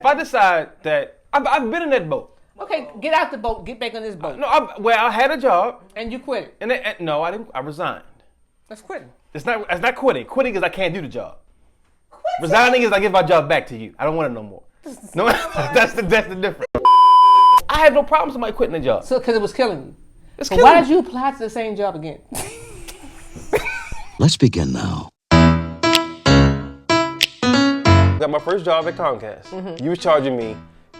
If I decide that I've been in that boat. Okay, get out the boat. Get back on this boat. No, I had a job. And you quit. And no, I didn't. I resigned. That's quitting. It's not quitting. Quitting is I can't do the job. Resigning is I give my job back to you. I don't want it no more. No, that's the difference. I have no problem with somebody quitting the job. So, because it was killing you. It's So killing why me. did you apply to the same job again? Let's begin now. Got my first job at Comcast. You was charging me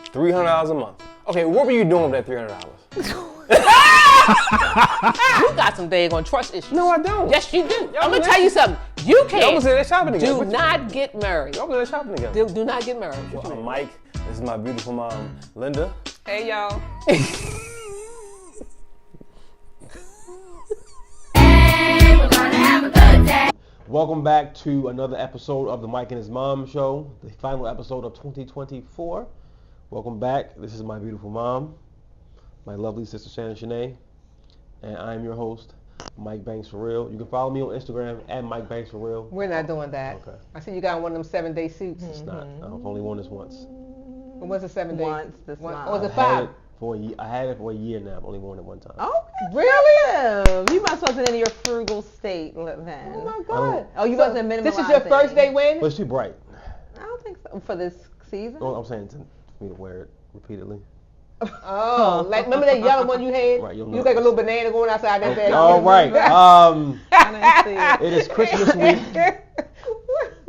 $300 a month. Okay, what were you doing with that $300? You got some daggone trust issues. No, I don't. Yes, you do. I'm going to tell you something. You can't. Y'all was in there shopping together. Do not get married. Y'all was in there shopping together. Do not get married. What you I'm mean? Mike. This is my beautiful mom, Linda. Hey, y'all. Welcome back to another episode of the Mike and His Mom Show, the final episode of 2024. Welcome back. This is my beautiful mom, my lovely sister Shannons, and I'm your host, Mike Banks for Real. You can follow me on Instagram at Mike Banks for Real. We're not doing that. Okay. I see you got one of them 7-day suits. It's not. I've only worn this once. What's a 7 day? Once this One, month. or was it I had 5? it for a year. I had it for a year now. I've only worn it one time. Okay. Really? You must wasn't in your frugal state then. Oh my don't- God. Oh, you wasn't minimalizing. This is your first day wearing But it? it's too bright. I don't think so. For this season? No, I'm saying for me to wear it repeatedly. Oh, like remember that yellow one you had? Right, you'll You know. look like a little banana going outside that day. All right. I didn't see It is Christmas week.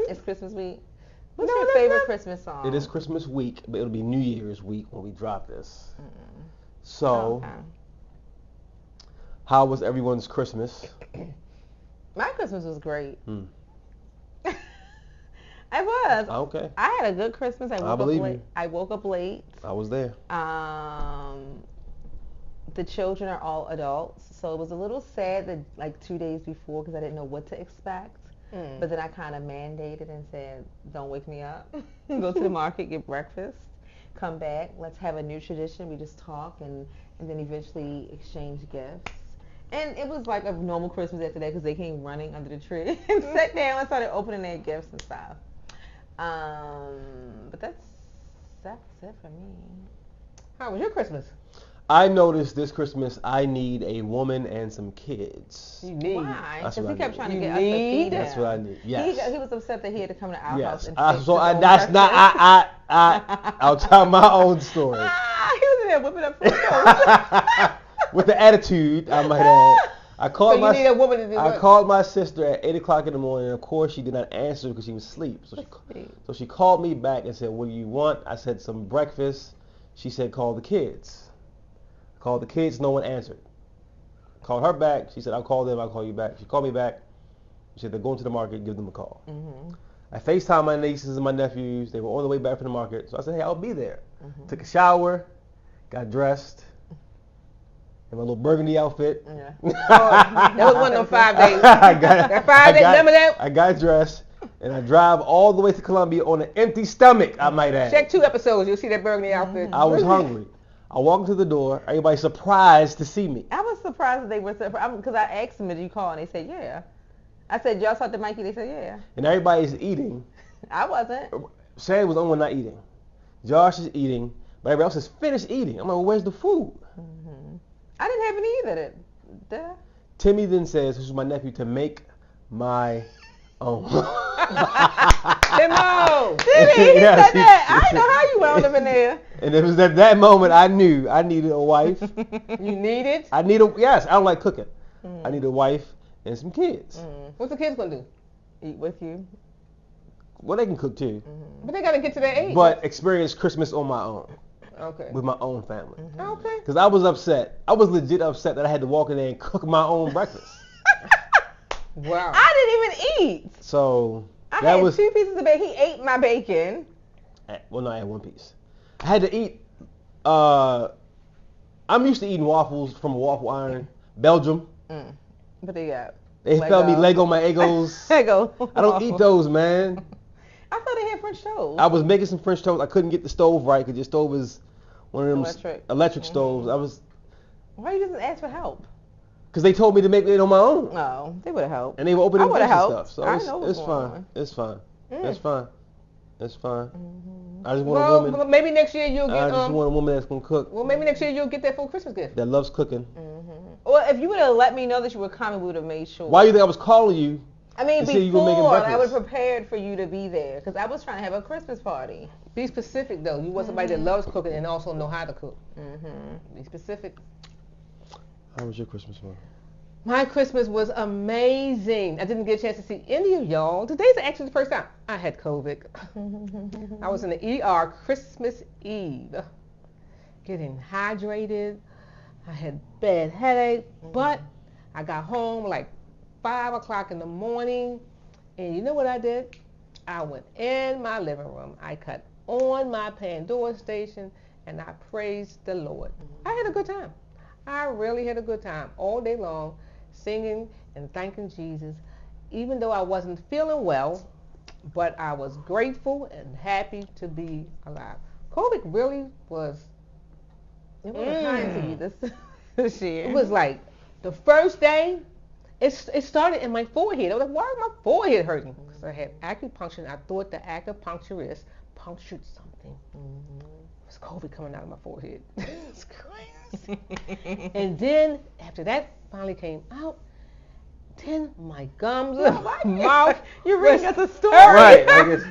It's Christmas week. What's your favorite Christmas song? It is Christmas week, but it'll be New Year's week when we drop this. So, Okay. how was everyone's Christmas? My Christmas was great. Hmm. I was. Okay, I had a good Christmas. I woke believe up late. you. I woke up late. I was there. The children are all adults, so it was a little sad that like 2 days before because I didn't know what to expect. But then I kind of mandated and said, don't wake me up. Go to the market, get breakfast, come back. Let's have a new tradition. We just talk and then eventually exchange gifts. And it was like a normal Christmas after that because they came running under the tree and sat down and started opening their gifts and stuff. But that's it for me. How was your Christmas? I noticed this Christmas I need a woman and some kids. You need. Why? That's Because what he I kept need. trying to You get us to need? feed That's him. what I need. Yes. He was upset that he had to come to our house Yes. and So fix his own that's not. breakfast. I'll tell my own story. He was in there whipping up food. With the attitude, I might add. I So called you need a woman to do I what? called my sister at 8 o'clock in the morning, and of course she did not answer because she was asleep. So she called me back and said, what do you want? I said, some breakfast. She said, call the kids. Called the kids, no one answered. Called her back. She said, I'll call them, I'll call you back. She called me back. She said, they're going to the market, give them a call. I FaceTimed my nieces and my nephews. They were on the way back from the market. So I said, hey, I'll be there. Took a shower, got dressed, in my little burgundy outfit. Yeah. That was one of them 5 days. I got, That 5 days, remember that? I got dressed, and I drive all the way to Columbia on an empty stomach, I might add. Check 2 episodes. You'll see that burgundy outfit. I was hungry. I walked into the door. Everybody surprised to see me. I was surprised that they were surprised because I asked them, did you call? And they said, yeah. I said, y'all saw the Mikey? They said, yeah. And everybody's eating. I wasn't. Shay was the only one not eating. Josh is eating, but everybody else is finished eating. I'm like, well, where's the food? I didn't have any either. Did I? Timmy then says, this is my nephew, to make my own. Timo! Timmy, he Yes, said that. I didn't know how you wound up in there. And it was at that moment I knew I needed a wife. You need it? I don't like cooking. I need a wife and some kids. What's the kids gonna do? Eat with you. Well, they can cook too, But they gotta get to their age. but experience Christmas on my own, Okay. with my own family. Okay. Because I was upset. I was legit upset that I had to walk in there and cook my own breakfast. Wow. I didn't even eat. So I that had was, 2 pieces of bacon. He ate my bacon. well, no, I had one piece. I had to eat, I'm used to eating waffles from a waffle iron, Belgium. But they got They felt me Lego my Egos. Lego. I don't eat those, man. I thought they had French toast. I was making some French toast. I couldn't get the stove right because your stove is one of them Electric. stoves. Why you didn't ask for help? Because they told me to make it on my own. No, they would have helped. And they were opening I would've gifts and helped. stuff. So I it's, know what's it's going fine. on. It's fine. It's fine. That's fine. Mm-hmm. I just want a woman. Well, maybe next year you'll get. I just want a woman that's gonna cook. Well, maybe next year you'll get that full Christmas gift. That loves cooking. Mm-hmm. Well, if you would have let me know that you were coming, we would have made sure. Why do you think I was calling you? I mean, to see you were making before I breakfast? would have prepared for you to be there because I was trying to have a Christmas party. Be specific though. You want somebody that loves cooking and also know how to cook. Mm-hmm. Be specific. How was your Christmas one? My Christmas was amazing. I didn't get a chance to see any of y'all. Today's actually the first time I had COVID. I was in the ER Christmas Eve, getting hydrated. I had bad headache, but I got home like 5 o'clock in the morning, and you know what I did? I went in my living room. I cut on my Pandora station, and I praised the Lord. I had a good time. I really had a good time all day long, singing and thanking Jesus, even though I wasn't feeling well, but I was grateful and happy to be alive. COVID really was. It was kind to you this year. It was like the first day, it started in my forehead. I was like, why is my forehead hurting? Because I had acupuncture, and I thought the acupuncturist punctured something. It was COVID coming out of my forehead. It's crazy. And then after that finally came out, then my gums, mouth, You're reading us a story. Right. I guess.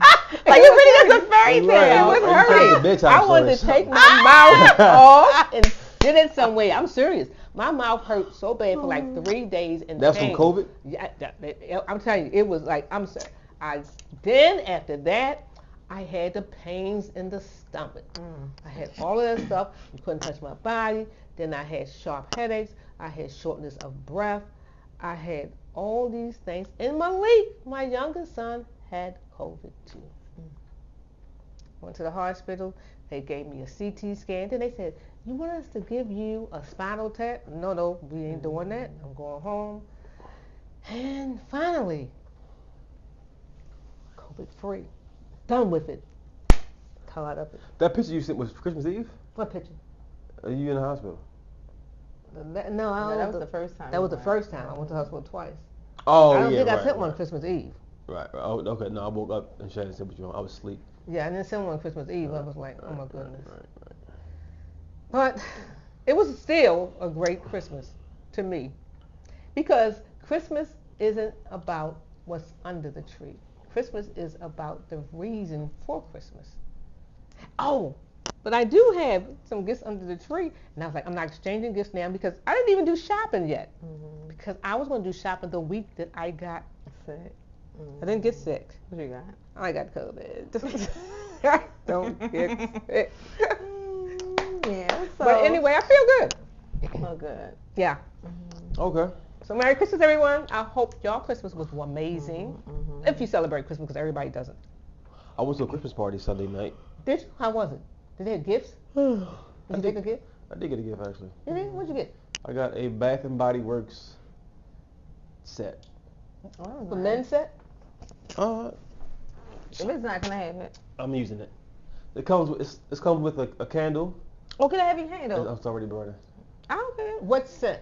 Like you're reading us a fairy tale. Right. It was Are you telling hurting. the bedtime I wanted to story? take my mouth off and sit it somewhere. I'm serious. My mouth hurt so bad for like 3 days. And That's pain. from COVID? Yeah, I'm telling you, it was like, I'm sorry. Then after that, I had the pains in the stomach. I had all of that stuff. You couldn't touch my body. Then I had sharp headaches. I had shortness of breath. I had all these things. And Malik, my youngest son, had COVID too. Went to the hospital. They gave me a CT scan. Then they said, you want us to give you a spinal tap? No, we ain't doing that. I'm going home. And finally, COVID free. Done with it. Caught up. That picture you sent was Christmas Eve? What picture? Are you in the hospital? No, that was the first time. That was the first time. I went to the hospital twice. Oh, I don't think I right, sent one Christmas Eve. Right. Oh, okay. No, I woke up and Shannon said what you want. I was asleep. Yeah, I didn't send one Christmas Eve. I was like, oh my goodness. Right. But it was still a great Christmas to me because Christmas isn't about what's under the tree. Christmas is about the reason for Christmas. Oh, but I do have some gifts under the tree, and I was like, I'm not exchanging gifts now because I didn't even do shopping yet because I was going to do shopping the week that I got sick. I didn't get sick. What you got? I got COVID. Don't get sick. Yeah. So, But anyway, I feel good. Oh, good. Yeah. Okay. So Merry Christmas, everyone. I hope y'all Christmas was amazing. If you celebrate Christmas, because everybody doesn't. I went to a Christmas party Sunday night. Did you? How was it? Did they have gifts? Did you get a gift? I did get a gift actually. You did? What'd you get? I got a Bath and Body Works set. Oh, The men's set? If it's not, can I have it? I'm using it. It comes with it comes with a candle. Oh, can I have your handle? It's already burning. I don't care. What scent?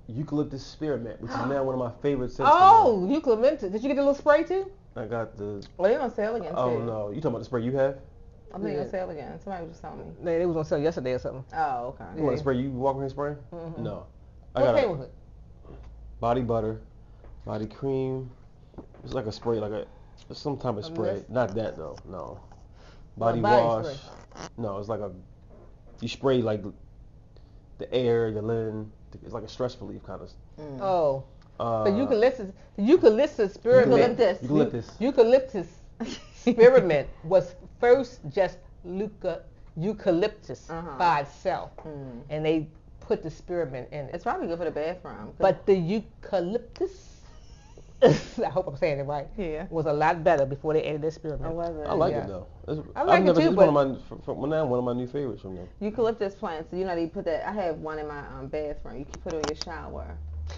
Eucalyptus spearmint, which is now one of my favorite scents. Oh, eucalyptus. Did you get a little spray too? I got the. Well, they're on sale again, too. Oh no, you talking about the spray you have? I think they're on sale again. Somebody was just telling me. They was on sale yesterday or something. Oh, okay. You want a spray? You walk around spraying? Mm-hmm. No. I What got came with it? body butter, body cream. It's like a spray, it's some type of spray. mist? Not that though. No. Body body wash. spray. No, it's like you spray like the air, your linen. It's like a stress relief kind of. Oh. The eucalyptus Eucalyptus. spearmint. Eucalyptus spearmint was first just eucalyptus by itself, and they put the spearmint in it. It's probably good for the bathroom. But the eucalyptus, I hope I'm saying it right, was a lot better before they added the spearmint. I like it though. I like it too, It's but one of my new favorites from them. Eucalyptus plants. You know, you put that. I have one in my bathroom. You can put it in your shower.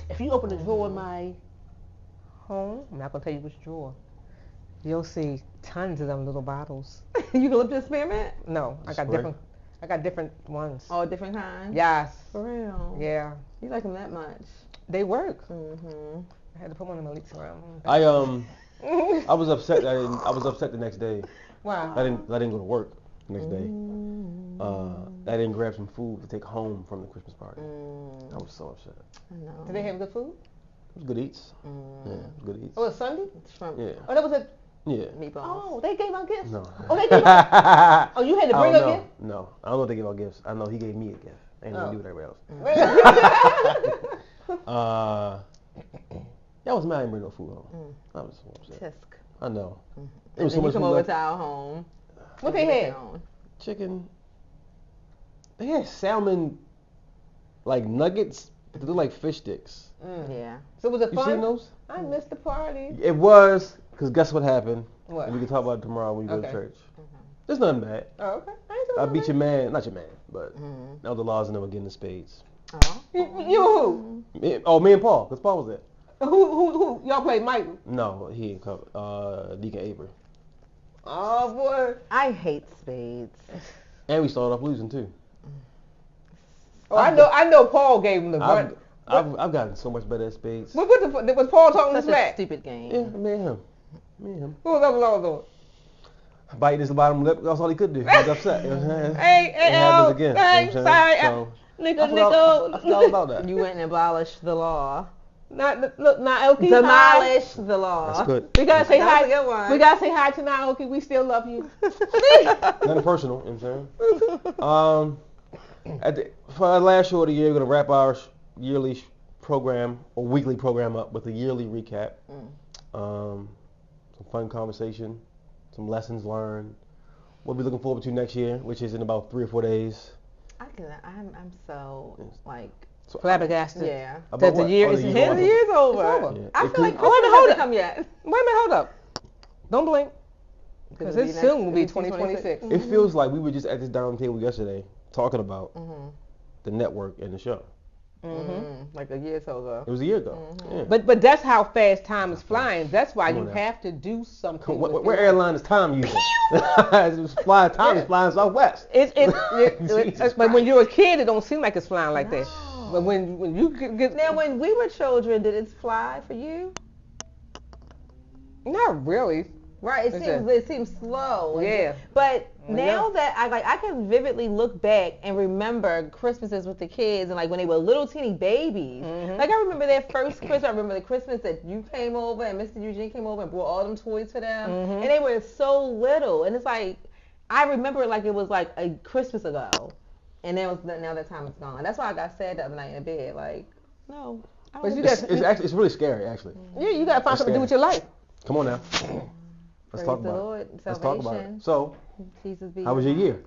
if you open the drawer in my home, I'm not gonna tell you which drawer, you'll see tons of them little bottles. Eucalyptus spearmint? No, I got Spray? different ones. Oh, different kinds? Yes. For real? Yeah. You like them that much? They work. Mm-hmm. I had to put one in my leaks around. I was upset. I was upset the next day Wow. I didn't go to work the next day. I didn't grab some food to take home from the Christmas party. I was so upset. I know. Did they have good food? It was good eats. Yeah, it was good eats. Oh, it was Sunday? Yeah. Oh, that was a Yeah. Meatballs. Oh, they gave out gifts? No. Oh, they gave out Oh, you had to bring a gift? No. I don't know if they gave out gifts. I know he gave me a gift. I ain't gonna do with everybody else. I was mad I didn't bring no food home. I was so upset. Tisk. I know. It was so much food over to our home. What they had? Chicken. They had salmon, like nuggets. They look like fish sticks. Yeah. So was it fun? You seen those? I missed the party. It was, because guess what happened? What? And we can talk about it tomorrow when you go to Okay. church. There's nothing bad. Oh, okay. I beat your man, not your man, but that was the laws and them were getting the spades. Oh. You who? Me and Paul, because Paul was there. Who? Y'all played Mike? No, he ain't covered. Deacon Avery. Oh, boy. I hate spades. And we started off losing too. Oh, I know Paul gave him the run. I've gotten so much better at spades. Was Paul talking Such smack? a stupid game. Yeah, me and him. Who was up doing? Biting his bottom lip, that's all he could do. He was upset. You know what I'm saying? Hey, it happens again. Hey, you know what I'm sorry. saying? Nico. I forgot all about that. You went and abolished the law. Not Naoki. Demolish the law. That's good. We gotta say That hi. was a good one. We gotta say hi to Naoki. We still love you. Nothing personal, you know what I'm saying? For our last show of the year, we're gonna wrap our yearly program or weekly program up with a yearly recap. Some fun conversation, some lessons learned. What we're looking forward to next year, which is in about 3 or 4 days. I'm so like Flabbergasted. yeah. That the year is here. The year's over. It's over. Yeah. I It feel like could- Christmas hasn't come yet. Wait a minute, hold up. Don't blink. Because It'll it be soon will be next- 2026. It feels like we were just at this dining table yesterday talking about the network and the show. Like a year or so ago. It was a year ago. Yeah. But that's how fast time is flying. That's why Come you on now. have to do something. with What your life. airline is Tom using? Time is flying Southwest. But when you're a kid, it don't seem like it's flying like that. But when you get Now, when we were children, did it fly for you? not really. Right. It seems slow. Yeah. But now Yeah. that I can vividly look back and remember Christmases with the kids and like when they were little teeny babies. Like I remember their first Christmas. I remember the Christmas that you came over and Mr. Eugene came over and brought all them toys for them. And they were so little. And it's like I remember it like it was like a Christmas ago. And now that time is gone. That's why I got sad the other night in bed. Like, no. I But don't you wanna got It's really scary, actually. yeah, you gotta find That's something to do with your life. Come on now. Let's Praise talk the about Lord. it. Let's talk about it. Salvation. So, Jesus be how was your your year?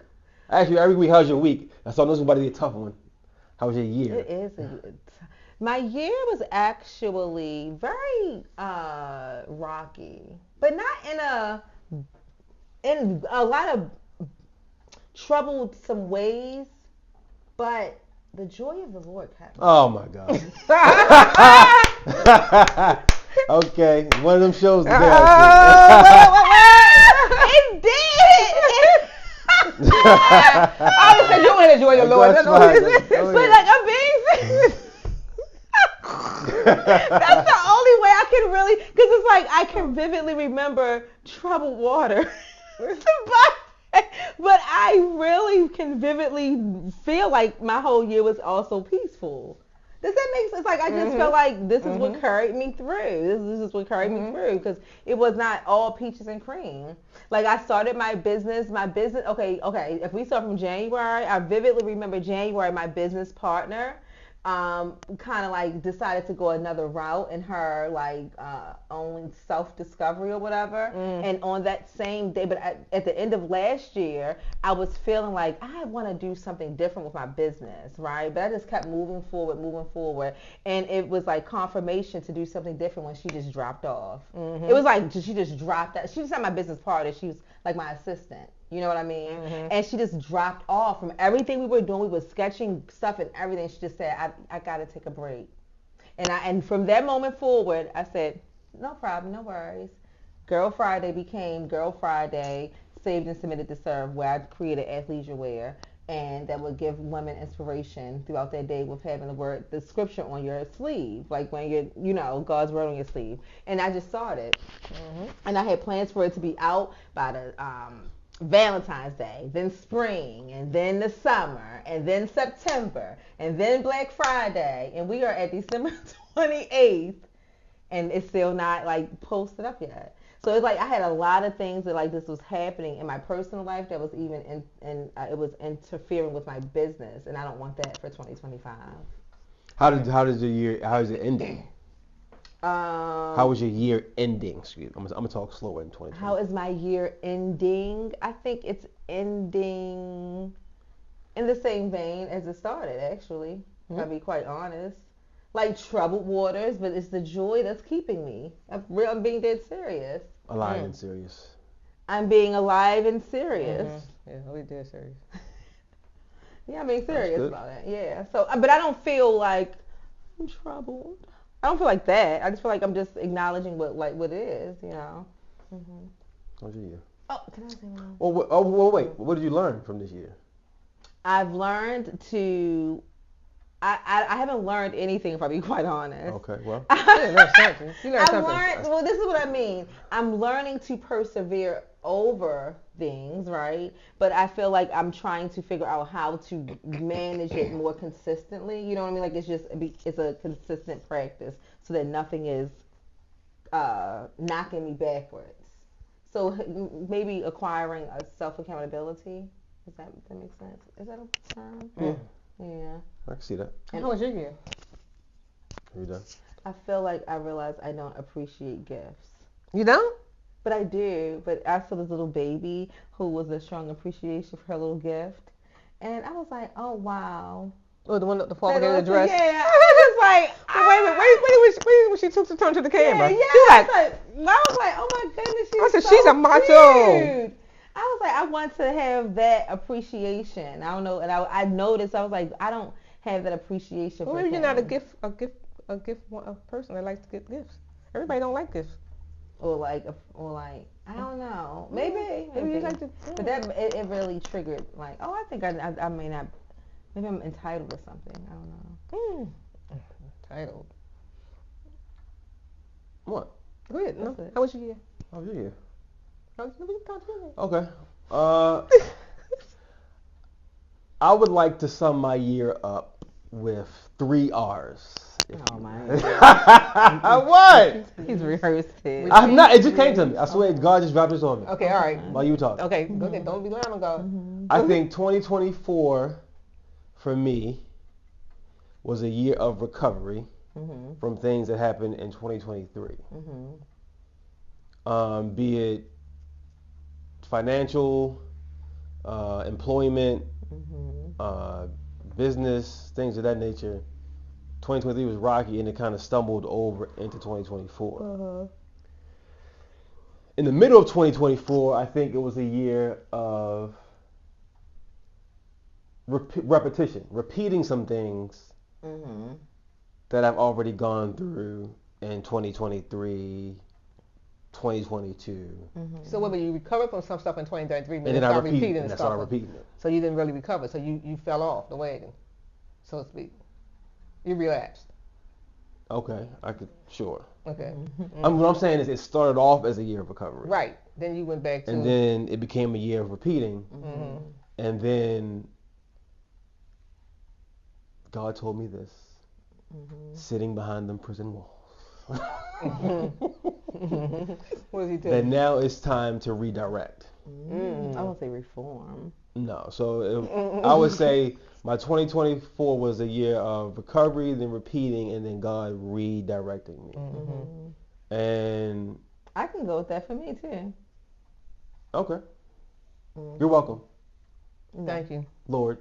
Actually, every week, how's your week? I saw this one be a tough one. How was your year? It is. My year was actually very rocky, but not in a lot of troublesome ways. But the joy of the Lord kept me. Oh my God. Okay, one of them shows today. It did. I said you want to enjoy the Lord. That's That's all fine. But like I'm being that's the only way I can really, because it's like I can vividly remember troubled water. but I really can vividly feel like my whole year was also peaceful. Does that make sense? Like I just felt like this is what carried me through. This is what carried me through because it was not all peaches and cream. Like I started my business. Okay. If we start from January, I vividly remember January. My business partner kind of like decided to go another route in her like own self-discovery or whatever. And on that same day, but at the end of last year, I was feeling like I want to do something different with my business, right? But I just kept moving forward, and it was like confirmation to do something different when she just dropped off. It was like she just dropped out. She's not my business partner. She was like my assistant. You know what I mean? And she just dropped off from everything we were doing. We were sketching stuff and everything. She just said, I got to take a break. And from that moment forward, I said, no problem, no worries. Girl Friday became Girl Friday, Saved and Submitted to Serve, where I created athleisure wear. and that would give women inspiration throughout their day with having the scripture on your sleeve, like when God's word on your sleeve. And I just started, and I had plans for it to be out by the Valentine's Day, then spring, and then the summer, and then September, and then Black Friday, and we are at December 28th, and it's still not like posted up yet. So it's like I had a lot of things that like this was happening in my personal life that was even it was interfering with my business, and I don't want that for 2025. How is it ending? How was your year ending? Excuse me. I'm gonna talk slower in 2020. How is my year ending? I think it's ending in the same vein as it started, actually. I'll be quite honest. Like troubled waters, but it's the joy that's keeping me. I'm being dead serious. Alive and serious. I'm being alive and serious. Yeah, we dead serious. Yeah, I'm being serious about it. Yeah. So, but I don't feel like I'm troubled. I don't feel like that. I just feel like I'm just acknowledging what it is, you know. How's your year? Oh, can I say one? Wait. What did you learn from this year? I've learned to. I haven't learned anything, if I'll be quite honest. Okay, well. You learned something. Well, this is what I mean. I'm learning to persevere over things, right? But I feel like I'm trying to figure out how to manage it more consistently. You know what I mean? Like it's a consistent practice so that nothing is knocking me backwards. So maybe acquiring a self-accountability. Does that make sense? Is that a term? Yeah. I can see that. And how was your year? Are you done? I feel like I realized I don't appreciate gifts. You don't? But I do. But I saw this little baby who was a strong appreciation for her little gift. And I was like, oh, wow. Oh, the one the father gave the dress? Yeah. I was like, wait, when she took the turn to the camera. Yeah. I was like, oh my goodness, she's a macho. Cute. I was like, I want to have that appreciation. I don't know. And I noticed, I was like, I don't have that appreciation for maybe him. you're not a person that likes to get gifts. Everybody don't like gifts. Or like, I don't know. Maybe you like to. But that it really triggered like, oh, I think I may not. Maybe I'm entitled or something. I don't know. Entitled. What? Go ahead. No. How was your year? How was your year? Okay. I would like to sum my year up with 3 R's. Oh my! What? He's rehearsed it. I'm not. It just came to me. I swear, God just dropped this on me. Okay, all right. While you were talking. Okay, go ahead. Don't be lying on God. I think 2024 for me was a year of recovery from things that happened in 2023. Be it financial, employment, business, things of that nature. 2023 was rocky, and it kind of stumbled over into 2024. In the middle of 2024, I think it was a year of repetition, repeating some things that I've already gone through in 2023, 2022. So whether you recovered from some stuff in 2023, and then I repeated it. So you didn't really recover. So you fell off the wagon, so to speak. You relapsed. Okay, sure. Okay. What I'm saying is it started off as a year of recovery. Right. Then you went back to. And then it became a year of repeating. And then God told me this. Sitting behind them prison walls. What does he tell that you? now it's time to redirect. I won't say reform. No. So I would say my 2024 was a year of recovery, then repeating, and then God redirecting me. And I can go with that for me too. Okay. You're welcome. Thank you, Lord.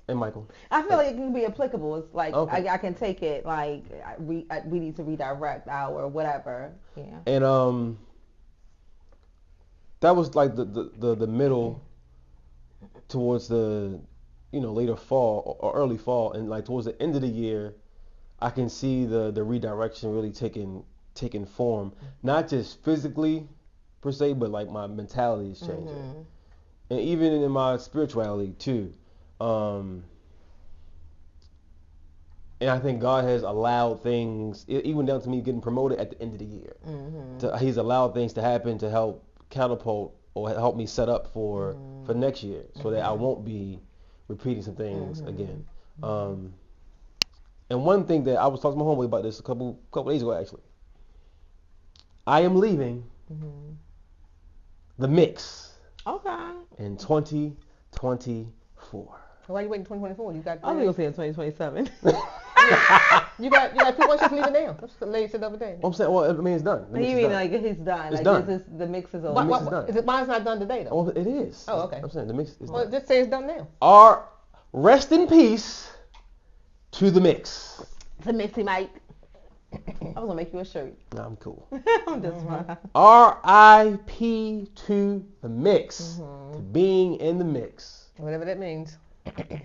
And Michael. I feel like it can be applicable. It's like okay. I can take it like we need to redirect our whatever. Yeah. And that was like the middle towards the later fall or early fall, and like towards the end of the year, I can see the redirection really taking form, not just physically per se, but like my mentality is changing. and even in my spirituality too. And I think God has allowed things, even down to me getting promoted at the end of the year. He's allowed things to happen to help catapult or help me set up for next year, so that I won't be repeating some things again. And one thing that I was talking to my homeboy about this a couple days ago actually. I am leaving the mix. Okay. In 2024. Why are you waiting 2024? You got. I was gonna say in 2027. You got 2 months just leave it now. That's what the lady said the other day. I'm saying, well, I mean, it's done. You mean like he's done? It's like done. the mix is over. The mix is done. Mine's not done today though. Oh, it is. Oh, okay. I'm saying the mix is Well, done. just say it's done now. Rest in peace to the mix. The Mixie Mike. I was gonna make you a shirt. Nah, I'm cool. I'm just fine. R.I.P. to the mix. To being in the mix. Whatever that means.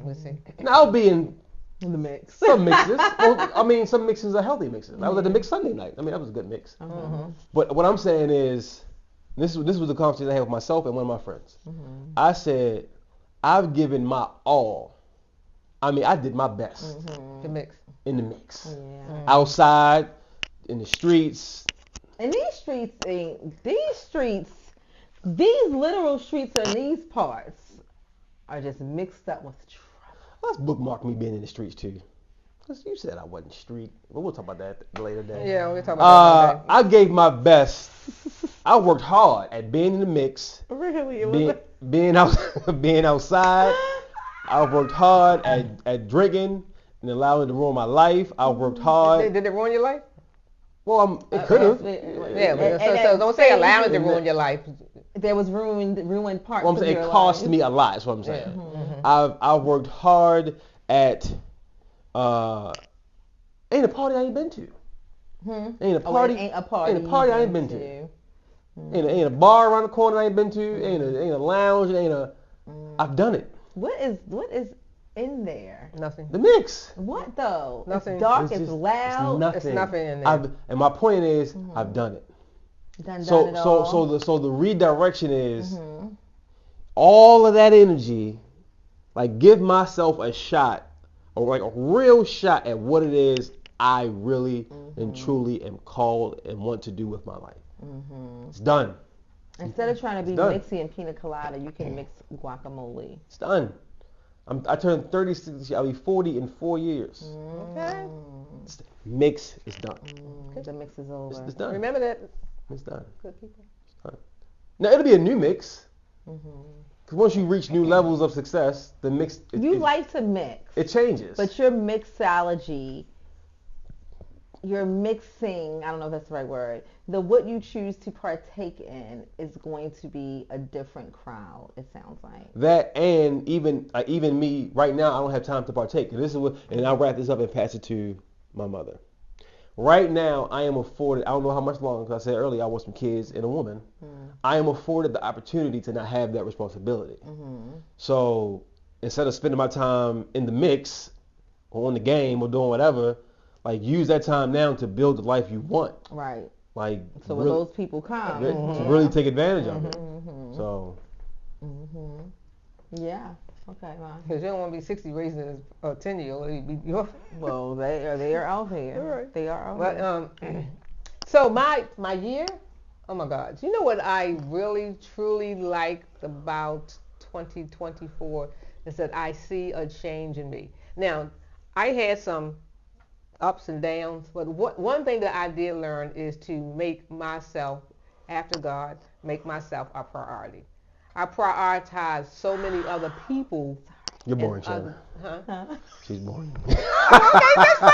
We'll see. Now, I'll be in The mix. some mixes. Well, I mean, some mixes are healthy mixes. I was at the mix Sunday night. I mean, that was a good mix. But what I'm saying is, this was the conversation I had with myself and one of my friends. I said, I've given my all. I mean, I did my best. The mix. In the mix. Yeah. Outside, in the streets. And these literal streets in these parts are just mixed up with trouble. Let's bookmark me being in the streets too. Because you said I wasn't street. But we'll talk about that later day. Yeah, we'll talk about that. I gave my best. I worked hard at being in the mix. Really? Being outside. I worked hard at drinking and allowing it to ruin my life. I worked hard. Did it ruin your life? Well, it could have. Yeah, so don't say allowing it to ruin your life. There was ruined parts. Well, I'm saying it cost me a lot. That's what I'm saying. I've worked hard at. Ain't a party I ain't been to. Ain't a party. Ain't a party I ain't been to. Ain't a bar around the corner I ain't been to. Ain't a lounge. I've done it. What is in there? Nothing. The mix. What though? Nothing. It's dark. It's It's just- loud. It's It's nothing in there. And my point is, I've done it. Done it all. So the redirection is all of that energy, like give myself a shot, or like a real shot at what it is I really and truly am called and want to do with my life. It's done. Instead of trying to be done. mixy and pina colada, you can mix guacamole. It's done. I turned 36. I'll be 40 in 4 years. Okay. Mix is done. The mix is over. It's done. Remember that. It's done. Good people. Now it'll be a new mix. Because once you reach new levels of success, the mix You like to mix, it changes. but your mixology, you're mixing. I don't know if that's the right word. What you choose to partake in is going to be a different crowd. It sounds like that, and even me right now, I don't have time to partake. And this is and I'll wrap this up and pass it to my mother. Right now, I am afforded. I don't know how much longer. Because I said earlier, I want some kids and a woman. I am afforded the opportunity to not have that responsibility. So instead of spending my time in the mix, or on the game, or doing whatever, like use that time now to build the life you want. right. Like So when those people come, to really take advantage of it. So yeah. Okay, Mom. Because you don't want to be 60 raising a 10-year-old. Well, they are out there. Right. They are out But there. so my year, oh my God! You know what I really truly like about 2024 is that I see a change in me. Now, I had some ups and downs, but one thing that I did learn is to make myself, after God, make myself a priority. I prioritize so many other people. you're boring, Shannon. Huh? She's boring. Okay, that's fine.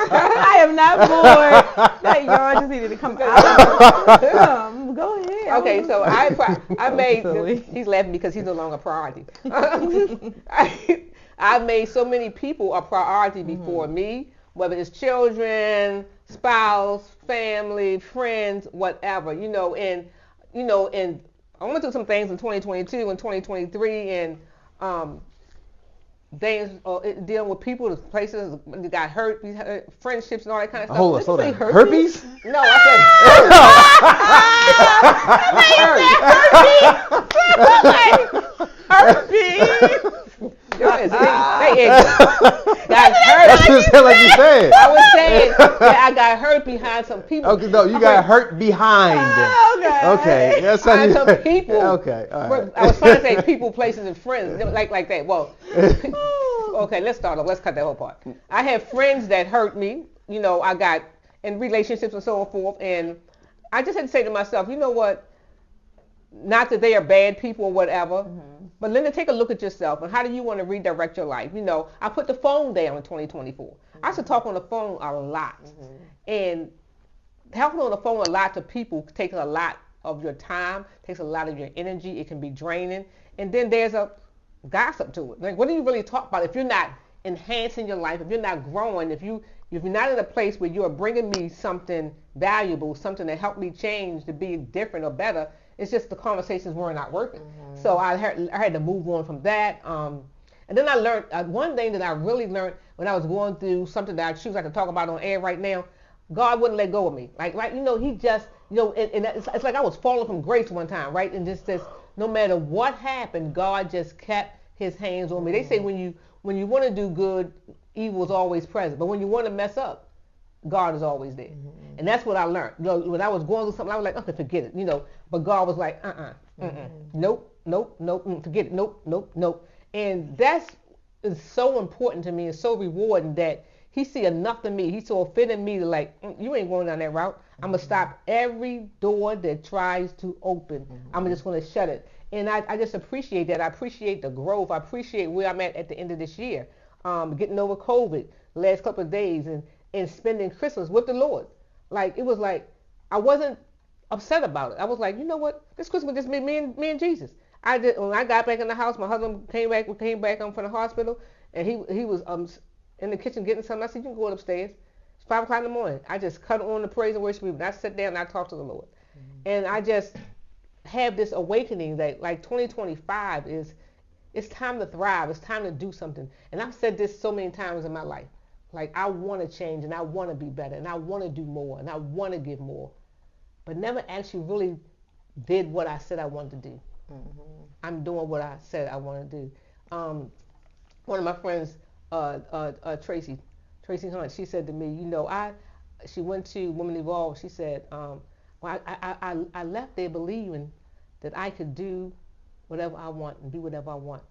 I am not bored. That yarn just needed to come out. Go ahead. Okay, so I made. Silly. He's laughing because he's no longer a priority. I made so many people a priority before me, whether it's children, spouse, family, friends, whatever. And I went through some things in 2022 and 2023, and things dealing with people, places that got hurt, friendships and all that kind of stuff. Hold on, slow down. Herpes? Herpes? No, I said herpes. Y'all is got hurt. That's what it sounded like you said. I was saying that I got hurt behind some people. Okay, no, you got hurt behind. Okay. That's how behind you some people. Okay, all right. I was trying to say people, places, and friends, like that. Well, okay, let's start off. Let's cut that whole part. I have friends that hurt me. You know, I got in relationships and so forth, and I just had to say to myself, you know what? Not that they are bad people or whatever, but Linda, take a look at yourself and how do you want to redirect your life? You know, I put the phone down in 2024. I should talk on the phone a lot, and talking on the phone a lot to people takes a lot of your time, takes a lot of your energy. It can be draining, and then there's a gossip to it. Like, what do you really talk about if you're not enhancing your life? If you're not growing? If you're not in a place where you are bringing me something valuable, something that helped me change to be different or better? It's just the conversations were not working. So I had to move on from that. And then I learned one thing that I really learned when I was going through something that I choose I can talk about on air right now. God wouldn't let go of me. Like you know, He just, you know, and it's like I was falling from grace one time, right? And just this, no matter what happened, God just kept His hands on me. They say when you want to do good, evil is always present, but when you want to mess up, God is always there. And that's what I learned. You know, when I was going through something, I was like, okay, forget it, you know. But God was like, nope, forget it, nope. And that's is so important to me and so rewarding that He see enough in me. He saw a fit in me to like, you ain't going down that route. I'm going to stop every door that tries to open. I'm just going to shut it. And I just appreciate that. I appreciate the growth. I appreciate where I'm at the end of this year. Getting over COVID last couple of days and spending Christmas with the Lord. Like, it was like, I wasn't upset about it. I was like, you know what? This Christmas just me and Jesus. When I got back in the house, my husband came back from the hospital, and he was in the kitchen getting something. I said, you can go upstairs. It's 5 o'clock in the morning. I just cut on the praise and worship music. I sat down and I talked to the Lord. And I just have this awakening that like 2025 it's time to thrive. It's time to do something. And I've said this so many times in my life. Like, I want to change and I want to be better and I want to do more and I want to give more, but never actually really did what I said I wanted to do. I'm doing what I said I want to do. One of my friends, Tracy Hunt, she said to me, you know, she went to Women Evolve. She said, well, I left there believing that I could do whatever I want and be whatever I want.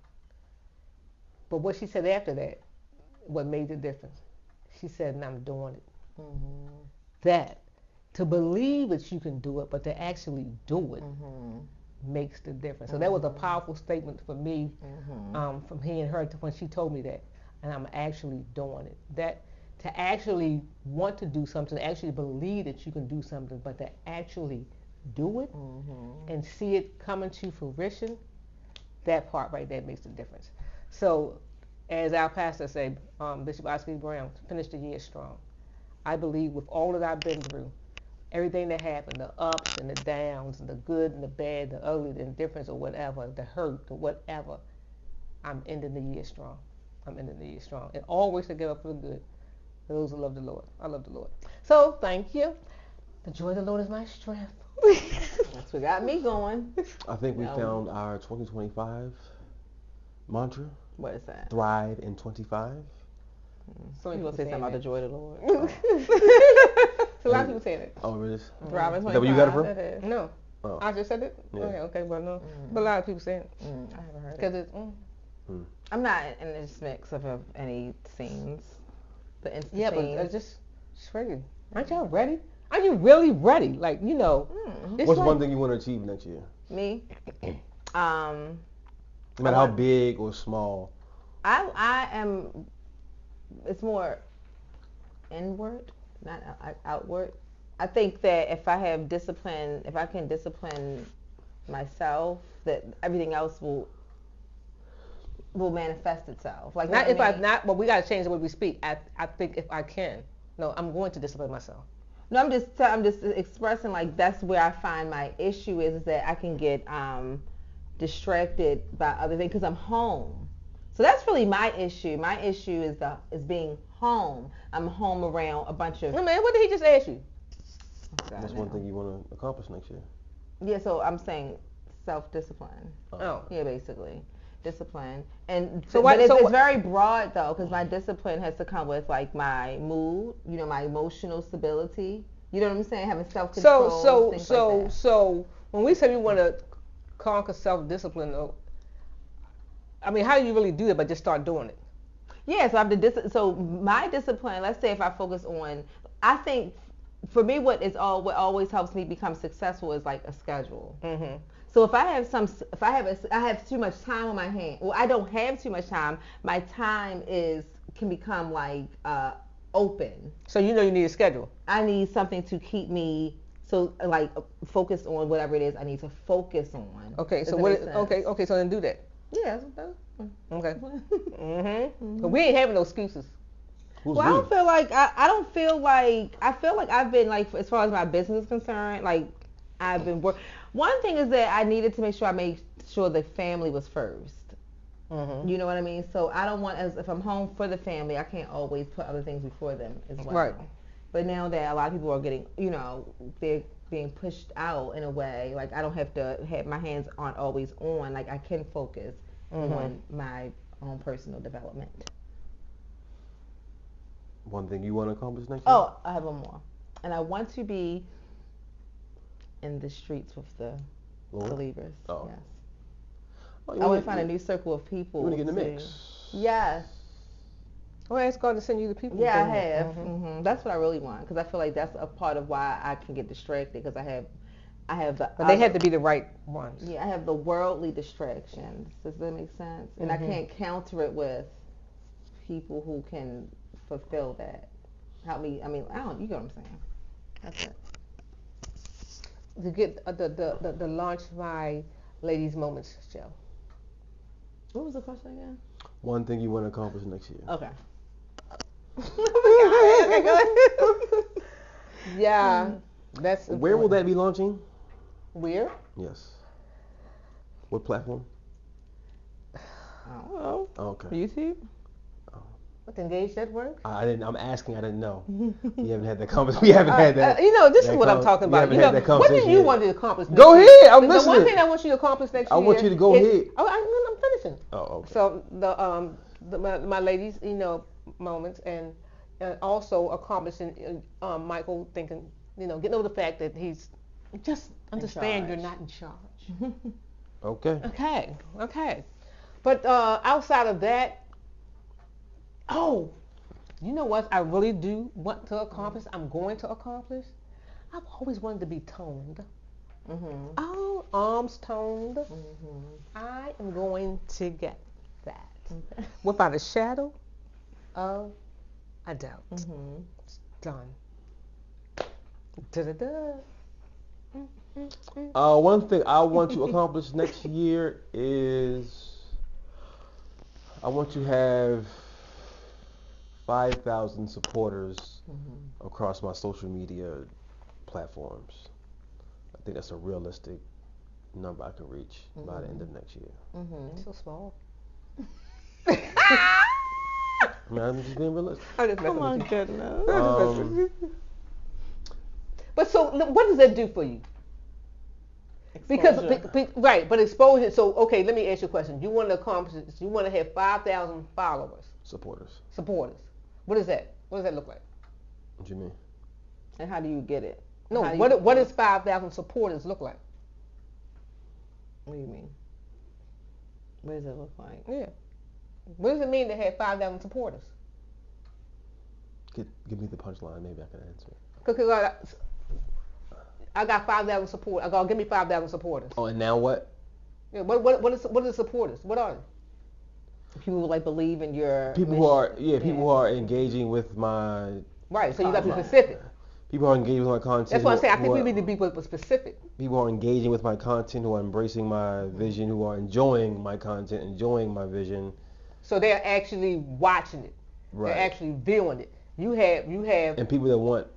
But what she said after that, what made the difference? She said, and I'm doing it. That, to believe that you can do it, but to actually do it makes the difference. So that was a powerful statement for me from hearing her when she told me that. And I'm actually doing it. That to actually want to do something, to actually believe that you can do something, but to actually do it and see it coming to fruition, that part right there makes the difference. So, as our pastor said, Bishop Oscar Brown, finish the year strong. I believe with all that I've been through, everything that happened, the ups and the downs, and the good and the bad, the ugly, the indifference or whatever, the hurt, the whatever, I'm ending the year strong. It all works together for the good. Those who love the Lord. I love the Lord. So, thank you. The joy of the Lord is my strength. That's what got me going. I think we found our 2025 mantra. What is that? Thrive in 25. So you gonna say something about the joy of the Lord? So a lot of people saying it. Oh, really? Thrive in 25. Is that where you got it from? No. Oh. I just said it? Yeah. Okay, well, no. But a lot of people saying it. I haven't heard Because it. I'm not in this mix of any scenes. The instant yeah, scenes. but just ready. Aren't y'all ready? Are you really ready? Like, you know. What's one thing you want to achieve next year? Me? No matter how big or small. I am, it's more inward, not outward. I think that if I have discipline, if I can discipline myself, that everything else will manifest itself. Like, not if I not, but we got to change the way we speak. I think if I can. No, I'm going to discipline myself. No, I'm just expressing, like, that's where I find my issue is that I can get distracted by other things because I'm home. So that's really my issue. My issue is being home. I'm home around a bunch of. No, man, what did he just ask you? That's one thing you want to accomplish next year. Yeah, so I'm saying self-discipline. Oh. Yeah, basically. Discipline. And so but it's very broad though, because my discipline has to come with like my mood, my emotional stability. You know what I'm saying? Having self-control. So when we say we want to conquer self-discipline, I mean, how do you really do it? But just start doing it. Yeah, so my discipline. Let's say if I focus on, I think for me, what always helps me become successful is like a schedule. Mm-hmm. So if I have too much time on my hand. Well, I don't have too much time. My time can become like open. So you need a schedule. I need something to keep me like focused on whatever it is I need to focus on. Okay, so okay, so then do that. Yeah. Okay. Mm-hmm. But we ain't having no excuses. Well, I don't feel like I feel like I've been like, as far as my business is concerned, like I've been working. One thing is that I needed to make sure I made sure the family was first. Mm-hmm. You know what I mean? So I don't want, if I'm home for the family, I can't always put other things before them as well. Right. But now that a lot of people are getting, they're being pushed out in a way, like I don't have to have my hands aren't always on. Like I can focus on my own personal development. One thing you want to accomplish next year? Oh, I have one more. And I want to be in the streets with the believers. Oh. Yes. Oh, I want to find a new circle of people. You want to get in the mix? Yes. Well, ask God to send you the people. Yeah, I have. Mm-hmm. That's what I really want, because I feel like that's a part of why I can get distracted, because I have the. But they have to be the right ones. Yeah, I have the worldly distractions. Does that make sense? And I can't counter it with people who can fulfill that. Help me. I mean, you get what I'm saying. That's it. To get the launch my Ladies Moments show. What was the question again? One thing you want to accomplish next year. Okay. Okay, go ahead. Yeah, that's. Where will that be launching? Where? Yes. What platform? I don't know. Okay. YouTube. What, Engage that work? I'm asking. I didn't know. We haven't had that conversation. We haven't had that. This is what I'm talking about. What do you want to accomplish? Go ahead. I'm listening. The one thing I want you to accomplish next year. I want you to go ahead. Oh, I'm finishing. Oh, okay. So my ladies, moments, and also accomplishing Michael thinking, getting over the fact that he's just understand you're not in charge. Okay. Okay. But outside of that, you know what I really do want to accomplish? I'm going to accomplish. I've always wanted to be toned. All arms toned. I am going to get that without a shadow of a doubt. It's done. One thing I want to accomplish next year is I want to have 5,000 supporters across my social media platforms. I think that's a realistic number I can reach by the end of next year. It's so small. I'm just being realistic. Oh my goodness. But so, what does that do for you? Exposure. Because right, but exposure. So, okay, let me ask you a question. You want to accomplish this? You want to have 5,000 followers, Supporters. What is that? What does that look like? What do you mean? And how do you get it? No, what does 5,000 supporters look like? What do you mean? What does it look like? Yeah. What does it mean to have 5,000 supporters? Give me the punchline. Maybe I can answer it. Because I got 5,000 supporters. I got give me 5,000 supporters. Oh, and now what? Yeah. What are the supporters? What are they? People who believe in your people who are engaging with my right. So you got to be specific. People are engaging with my content. That's what I'm saying. I think we need to be specific. People are engaging with my content, who are embracing my vision, who are enjoying my content, enjoying my vision. So they're actually watching it. Right. They're actually viewing it. You have and people that want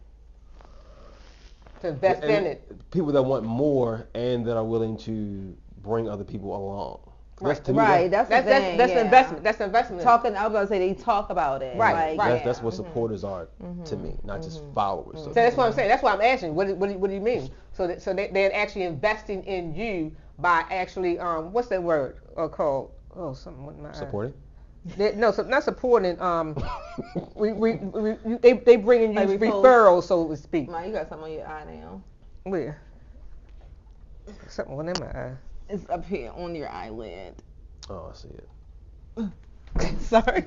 to invest in it. People that want more and that are willing to bring other people along. That's to me, Right. That's the thing. That's yeah. investment. That's investment. Talking. I was about to say they talk about it. Right. Like, that's what supporters are to me, not just followers. So that's what I'm saying. That's why I'm asking. What do you mean? So they're actually investing in you by actually what's that word called? Oh, something with my Supporting? Not supporting. They bringing you Like referrals, so to speak. Ma, you got something on your eye now. Where? Something in my eye. It's up here on your eyelid. Oh, I see it. Sorry.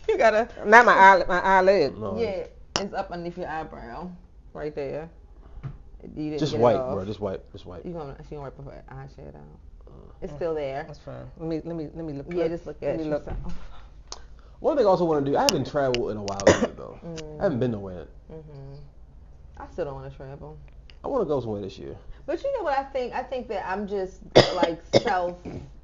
You gotta. Not my eyelid. No, Yeah, it's up underneath your eyebrow, right there. You didn't just get wipe, it off. bro. Just wipe. She gonna wipe her eyeshadow. It's still there. That's fine. Let me look. Yeah, just look at Let me look. yourself. One thing I also want to do, I haven't traveled in a while either, though. I haven't been nowhere. I still don't want to travel. I want to go somewhere this year. But you know what I think? I think that I'm just like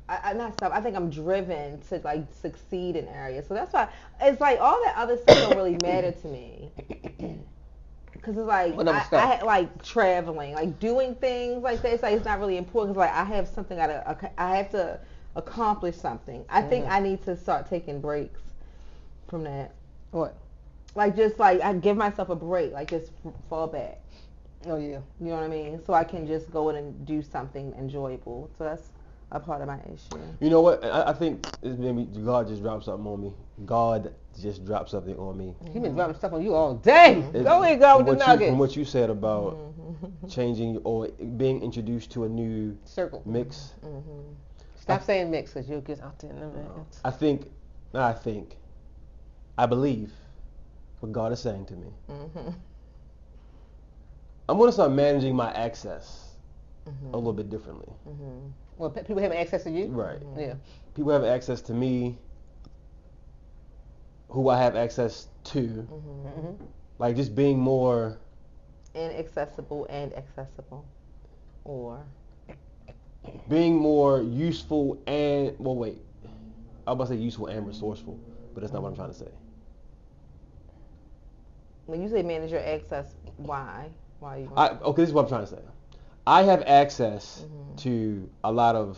I think I'm driven to like succeed in areas. So that's why it's like all that other stuff don't really matter to me. Because it's like I like traveling, like doing things like that. It's like it's not really important. Cause like I have something I have to accomplish something. I think I need to start taking breaks from that. What? Like just like I give myself a break, like just fall back. Oh yeah. You know what I mean? So I can just go in and do something enjoyable. So that's a part of my issue. You know what? I think it's maybe God just dropped something on me. God just dropped something on me. He been dropping stuff on you all day. Go ahead, go with the nuggets. From what you said about changing or being introduced to a new circle mix. Stop saying mix because you'll get out there in a minute. I believe what God is saying to me. I'm going to start managing my access a little bit differently. Well, people have access to you? Right. Yeah. People have access to me, who I have access to. Like just being more... inaccessible and accessible. Or... being more useful and... Well, wait. I was about to say useful and resourceful, but that's not what I'm trying to say. When you say manage your access, why? Okay, this is what I'm trying to say. I have access to a lot of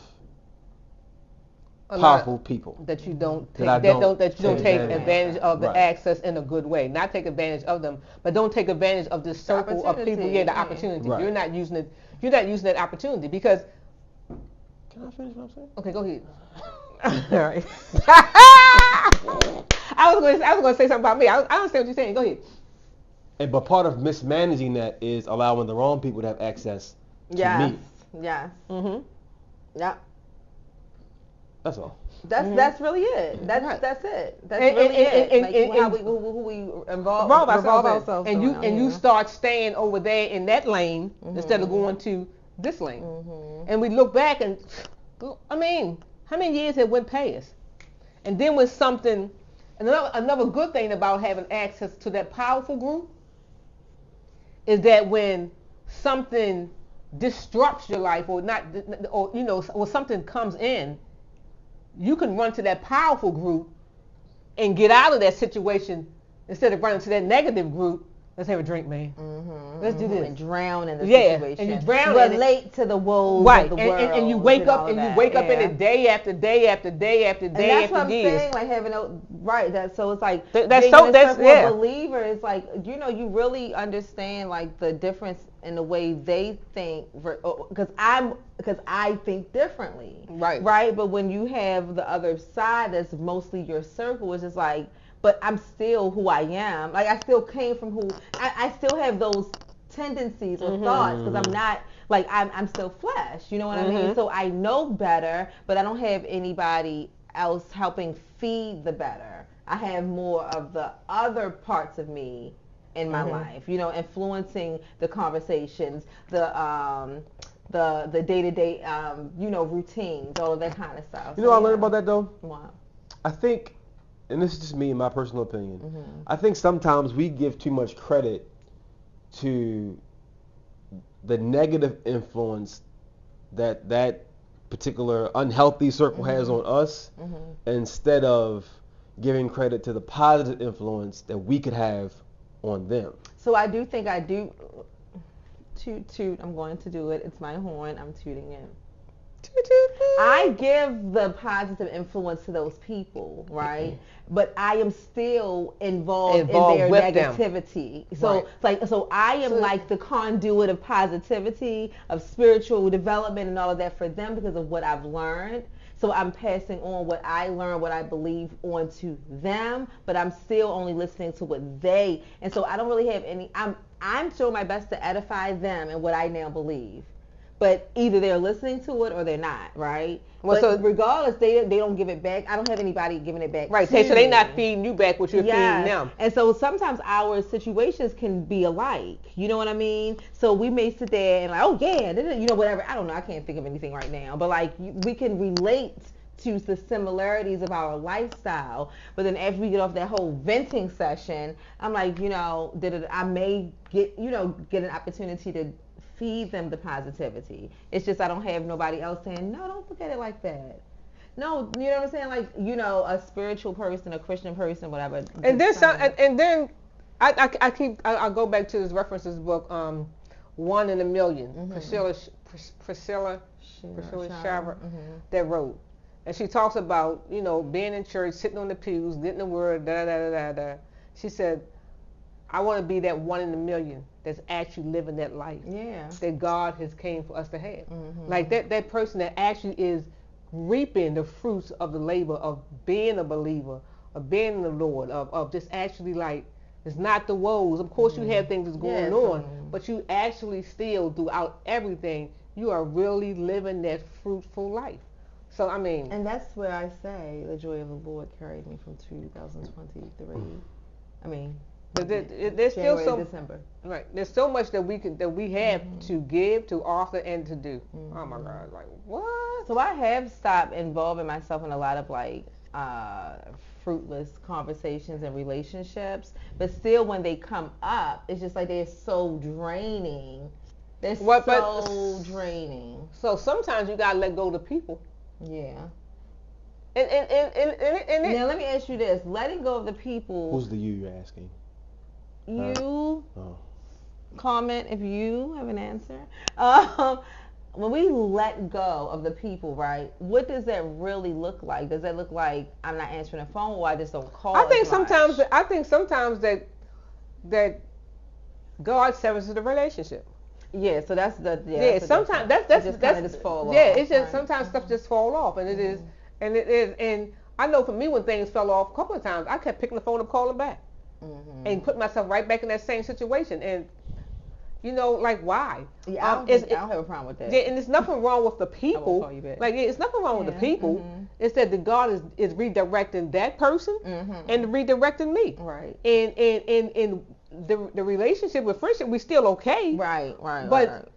powerful people that you don't take, that you don't take advantage of the access in a good way. Not take advantage of them, but don't take advantage of this circle of people. Yeah, the opportunity. Right. You're not using it. You're not using that opportunity because. Can I finish what I'm saying? Okay, go ahead. All right. I was going to say something about me. I understand what you're saying. Go ahead. But part of mismanaging that is allowing the wrong people to have access to me. Yes. Yeah. That's all. That's really it. That's it. That's really it. Like who we involve ourselves and you start staying over there in that lane instead of going to this lane. And we look back and I mean, how many years have went past? And then with something, another good thing about having access to that powerful group is that when something disrupts your life or something comes in, you can run to that powerful group and get out of that situation instead of running to that negative group. Let's have a drink, man. Let's do this. And drown in the situation. And you drown relate to the woes of the world. And you wake up in it day after day after day after day that's after what I'm years. saying, like having so it's like that's a believer is like you really understand like the difference in the way they think because I think differently. Right. But when you have the other side that's mostly your circle, it's just like, but I'm still who I am. Like I still came from who I still have those tendencies or thoughts because I'm not like I'm still flesh. You know what I mean? So I know better, but I don't have anybody else helping feed the better. I have more of the other parts of me in my life. Influencing the conversations, the day-to-day routines, all of that kind of stuff. I learned about that though? Wow. I think, and this is just me in my personal opinion, I think sometimes we give too much credit to the negative influence that particular unhealthy circle has on us instead of giving credit to the positive influence that we could have on them. So I do think toot, I'm going to do it. It's my horn. I'm tooting it. I give the positive influence to those people, right? But I am still involved in their negativity. Them. So so I am like the conduit of positivity, of spiritual development and all of that for them because of what I've learned. So I'm passing on what I learned, what I believe onto them, but I'm still only listening to what they, and so I don't really have any, I'm showing my best to edify them and what I now believe. But either they're listening to it or they're not, right? Well, but so regardless, they don't give it back. I don't have anybody giving it back. Right. So they're not feeding you back what you're feeding them. And so sometimes our situations can be alike. You know what I mean? So we may sit there and like, oh yeah, you know, whatever. I don't know. I can't think of anything right now. But like we can relate to the similarities of our lifestyle. But then after we get off that whole venting session, I'm like, you know, I may get an opportunity to feed them the positivity. It's just I don't have nobody else saying, no, don't look at it like that. No, you know what I'm saying? Like, you know, a spiritual person, a Christian person, whatever. And then I'll go back to this references book, One in a Million. Mm-hmm. Priscilla Shiver that wrote. And she talks about, you know, being in church, sitting on the pews, getting the word, da. She said, I want to be that 1 in a million that's actually living that life that God has came for us to have. Mm-hmm. Like that person that actually is reaping the fruits of the labor of being a believer, of being in the Lord, of just actually like, it's not the woes. Of course you have things that's going on, but you actually still, throughout everything, you are really living that fruitful life. So, I mean. And that's where I say the joy of the Lord carried me from 2023. I mean. But there's still December. Right. There's so much that we have to give, to offer, and to do. Mm-hmm. Oh my God! Like what? So I have stopped involving myself in a lot of like fruitless conversations and relationships. But still, when they come up, it's just like they're so draining. They're so draining. So sometimes you gotta let go of the people. Yeah. And now let me ask you this: letting go of the people. Who's the you're asking? You comment if you have an answer. When we let go of the people, right? What does that really look like? Does that look like I'm not answering the phone, or I just don't call? I think sometimes that God severs the relationship. Yeah, so that's the sometimes that's just kind of just fall off. Yeah, it's just sometimes stuff just fall off, and it is and I know for me when things fell off a couple of times, I kept picking the phone up, calling back. Mm-hmm. And put myself right back in that same situation, and you know, like why? Yeah, I don't have a problem with that. Yeah, and there's nothing wrong with the people. Call you back. Like, it's nothing wrong with the people. Mm-hmm. It's that the God is redirecting that person and redirecting me. Right. And the relationship with friendship, we still okay. Right. But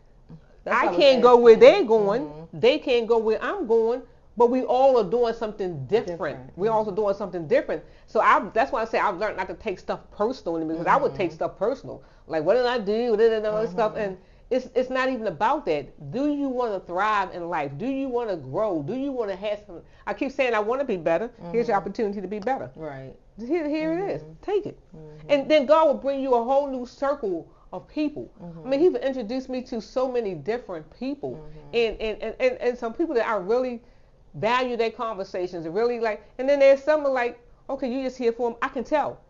I can't go where they're going. Mm-hmm. They can't go where I'm going. But we all are doing something different. We're also doing something different. So that's why I say I've learned not to take stuff personal because I would take stuff personal. Like, what did I do? All this stuff. And it's not even about that. Do you want to thrive in life? Do you want to grow? Do you want to have something? I keep saying I want to be better. Here's your opportunity to be better. Right. Here it is. Take it. And then God will bring you a whole new circle of people. I mean, He would introduce me to so many different people. And some people that I really value their conversations and really like, and then there's someone like, okay, you just here for them. I can tell.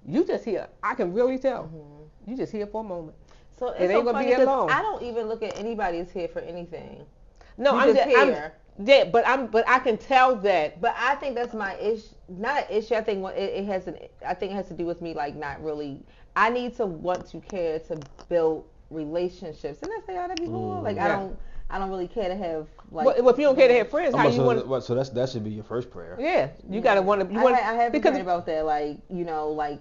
You just here. I can really tell. You just here for a moment. So it's so funny because I don't even look at anybody as here for anything. No, I'm just here. But I can tell that. But I think that's my issue. Not an issue. I think it has to do with me like not really. I need to want to care to build relationships. Didn't I say that before? Like I don't really care to have like. Well, if you don't care to have friends, how you want? So that should be your first prayer. Yeah, you gotta want to. I have been praying about that, like like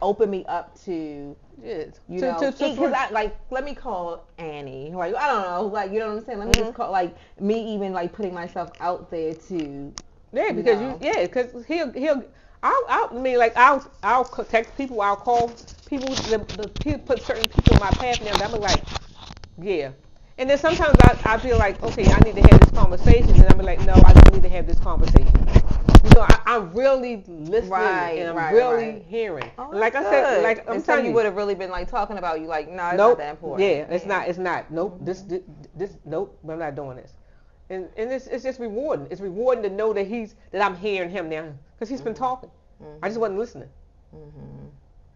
open me up to. Yes. Because I like let me call Annie. Like I don't know, like you know what I'm saying. Let me just call like me even like putting myself out there to. Yeah, because because he'll. I'll text people. I'll call people. He'll put certain people in my path now. I'm like, yeah. And then sometimes I feel like, okay, I need to have this conversation, and I'm like, no, I don't need to have this conversation. You know, I'm really listening and I'm really hearing. Oh, like I said, like I'm telling you would have really been like talking about you, like, no, it's not that important. Yeah, it's not. Nope. This. Nope. I'm not doing this. And it's just rewarding. It's rewarding to know that I'm hearing him now because he's been talking. I just wasn't listening.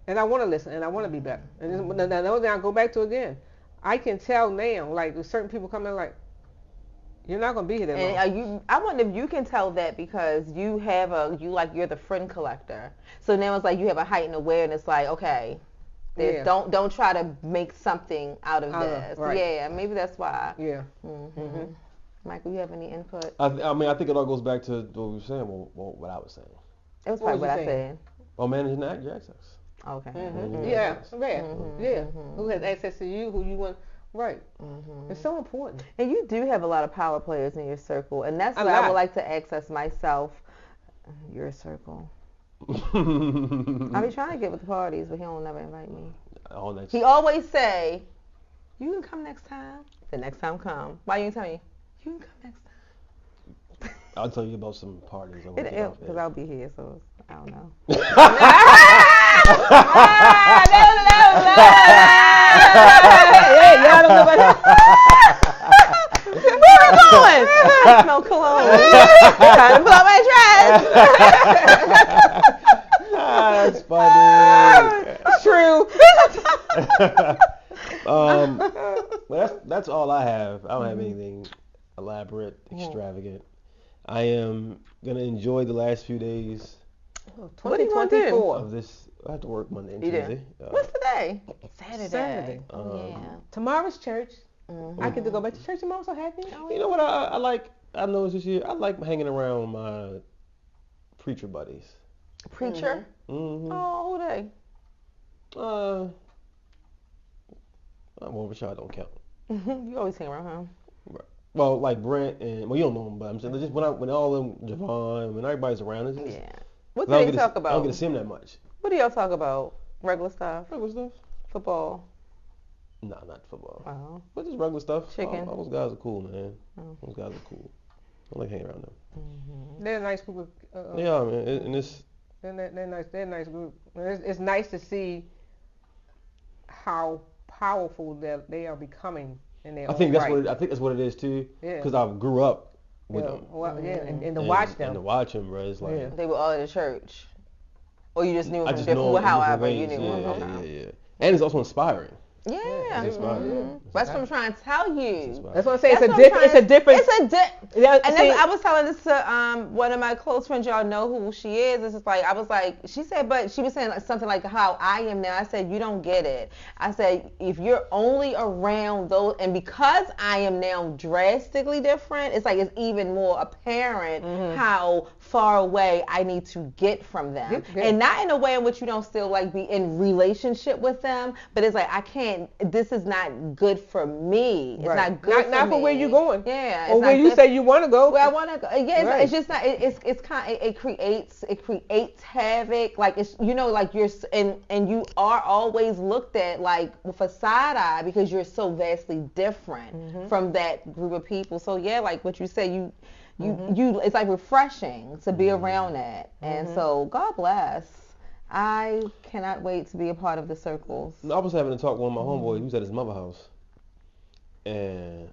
And I want to listen and I want to be better. And another thing I go back to again, I can tell now, like there's certain people come in like, you're not gonna be here that long. I wonder if you can tell that because you have you're the friend collector. So now it's like you have a heightened awareness, like okay, don't try to make something out of this. Right. Yeah, maybe that's why. Yeah. Michael, you have any input? I mean, I think it all goes back to what we were saying. Well, what I was saying. It was probably what I said. Oh, managing your access. Okay. Yeah. Who has access to you? Who you want? Right. It's so important. And you do have a lot of power players in your circle, and that's what I would like to access myself. Your circle. I be trying to get with the parties, but he don't never invite me. He always say, "You can come next time." The next time come. Why you didn't tell me? You can come next time. I'll tell you about some parties. Because I'll be here, so I don't know. Y'all don't know about that. Where are we going? I smell cologne. Trying to pull up my That's funny. dress. True. Well, that's all I have. I don't have anything elaborate, extravagant. I am gonna enjoy the last few days. What do you want to do? Of this, I have to work Monday and Tuesday. What's today? Saturday. Yeah. Tomorrow's church. I get to go back to church tomorrow. So happy. You know what I like? I noticed this year. I like hanging around my preacher buddies. Preacher? Oh, who they? Well, Rashad don't count. You always hang around him. Right. Well, like Brent and you don't know him, but I'm saying just when all of them, Javon, when everybody's around, it's just, What do they talk about? I don't get to see him that much. What do y'all talk about? Regular stuff? Regular stuff. Football? No, not football. Oh. But just regular stuff. Chicken. All those guys are cool, man. Those guys are cool. I like hanging around them. They're a nice group of. Yeah, man, and it's. They're nice. They're a nice group. It's nice to see how powerful they are becoming in their own right. I think that's what it is too. Yeah. Because I grew up with them. Well, and to watch them. And to watch them, bro, it's like. They were all at the church. Or you just knew them from different, however you knew them. Yeah. And it's also inspiring. Yeah. It's inspiring. That's what I'm trying to tell you. That's what I'm saying. It's a different. I was telling this to one of my close friends. Y'all know who she is. It's just like I was like, she said, but she was saying like something like how I am now. I said, you don't get it. I said, if you're only around those, and because I am now drastically different, it's like it's even more apparent how far away I need to get from them, and not in a way in which you don't still like be in relationship with them, but it's like I can't. This is not good for me. It's not good. Not for where you're going. Yeah. Or where you say you want to go. Where I want to go. Yeah. It's just not. It's kind. It creates havoc. Like it's like you're and you are always looked at like with a side eye because you're so vastly different from that group of people. So yeah, like what you say, you it's like refreshing to be around that. And so God bless. I cannot wait to be a part of the circles. I was having a talk with one of my homeboys. He was at his mother's house, and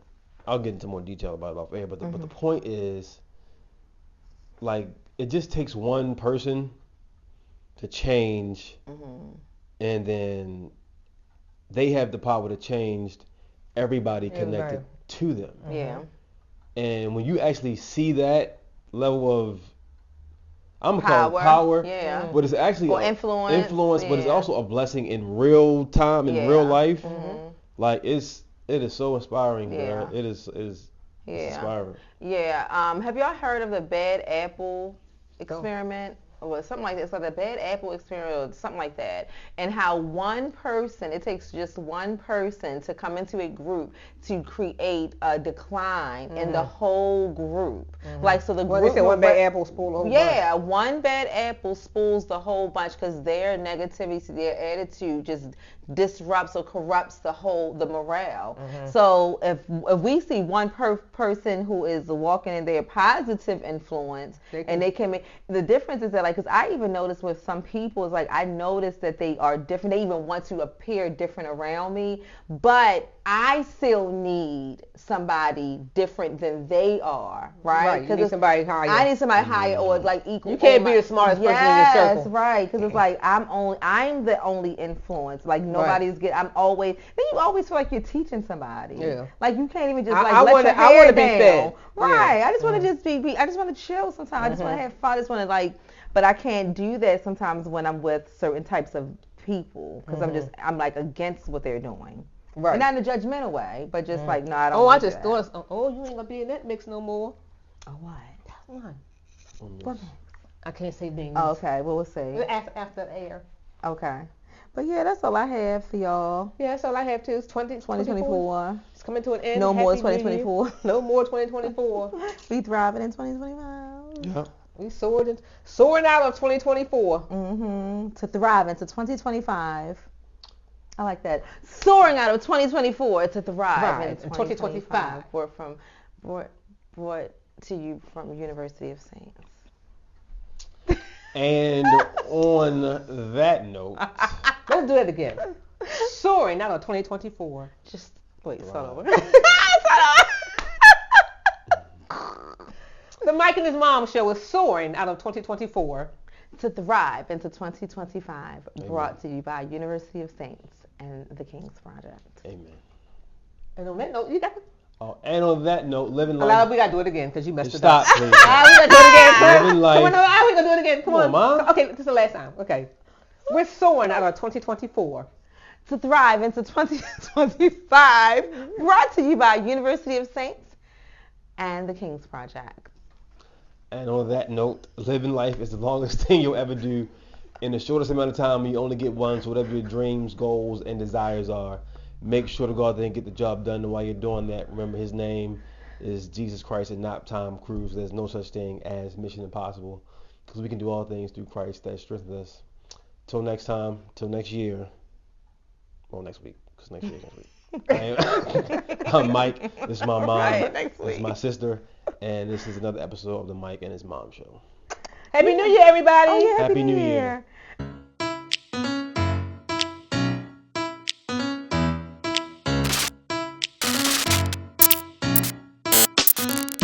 I'll get into more detail about it off air. But the point is, like, it just takes one person to change, and then they have the power to change everybody connected to them. Yeah. And when you actually see that level of I'm gonna call it power, but it's actually influence, but it's also a blessing in real time, in real life. Like it is so inspiring, bro. It is inspiring. Yeah. Have y'all heard of the bad apple experiment? Or something like that. It's like the bad apple experiment or something like that. And how one person, it takes just one person to come into a group to create a decline in the whole group. Like, so the group. They said one bad apple spoils the whole bunch. Yeah, one bad apple spoils the whole bunch because their negativity, their attitude just disrupts or corrupts the morale. So if we see one person who is walking in their positive influence, and they can make the difference is that like because I even noticed with some people is like I noticed that they are different. They even want to appear different around me, but I still need somebody different than they are, right? You need somebody higher. I need somebody higher or like equal. You can't be the smartest person in your circle. Yes, right. Because it's like I'm the only influence. Like nobody's I'm always. Then you always feel like you're teaching somebody. Yeah. Like you can't even just I let wanna, your hair be down. fed. Right. Yeah. I just want to just be. I just want to chill sometimes. I just want to have fun. I just want to like. But I can't do that sometimes when I'm with certain types of people because I'm like against what they're doing. Right. And not in a judgmental way, but just like, no, I don't. I just thought, you ain't gonna be in that mix no more. Oh, what? That's one. What? I can't say names. Oh, okay, well, we'll see. After the air. Okay. But yeah, that's all I have for y'all. Yeah, that's all I have too. It's 2024. It's coming to an end. No more 2024. No more 2024. We thriving in 2025. Yeah. We soaring out of 2024. To thrive into 2025. I like that. Soaring out of 2024 to thrive in 2025. Brought to you from University of Saints. And on that note, let's do that again. Soaring out of 2024. Just wait, start over. The Mike and his mom show is soaring out of 2024 to thrive into 2025. Amen. Brought to you by University of Saints and the King's Project. Amen. And on that note, you got. And on that note, living life. We gotta do it again because you messed it up. Stop, please. We gotta do it again. Living life. We gonna do it again. Come on, Mom. Okay, this is the last time. Okay, we're soaring out of 2024 to thrive into 2025. Brought to you by University of Saints and the King's Project. And on that note, living life is the longest thing you'll ever do. In the shortest amount of time, you only get one. So whatever your dreams, goals, and desires are, make sure to go out there and get the job done. And while you're doing that, remember his name is Jesus Christ and not Tom Cruise. There's no such thing as Mission Impossible because we can do all things through Christ that strengthens us. Till next time, till next year. Well, next week because next year is next week. I'm Mike. This is my mom. This is my sister. And this is another episode of the Mike and his mom show. Happy New Year, everybody. Oh, yeah, Happy New Year.